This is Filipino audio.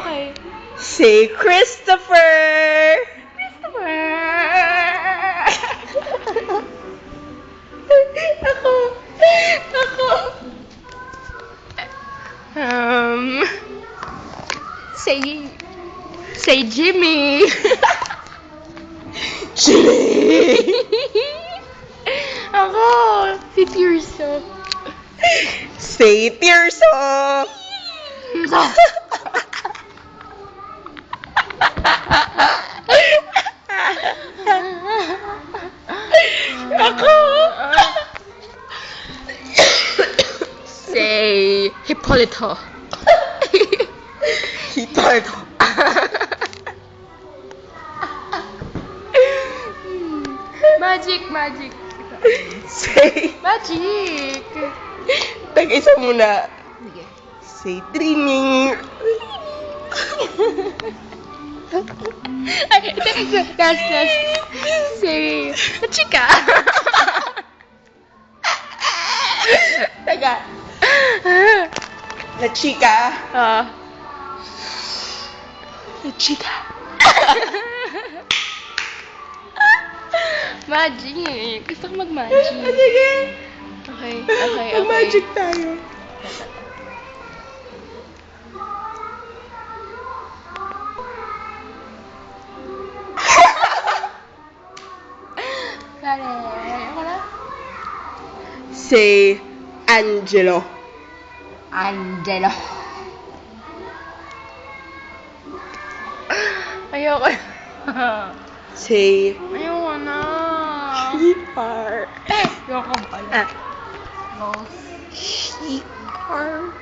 Okay. Say Christopher! Christopher! Ako! Ako! Say Jimmy! Chili! Ako! Si Tirso. Say Tirso! Ako! Say Hippolito. Hitardo. Magic. Say... Magic! Tag-isa muna. Sige. Say trimming. Ay, last. Say, chika! Taga. La chica. La chika. Magic. Gusto ko mag-magic. Sige. Okay. Mag-magic tayo. Ako na? Say Angelo. Angelo. Ayoko. Say Ayoko na. Sweetheart. Ayoko pala. No. Sweetheart.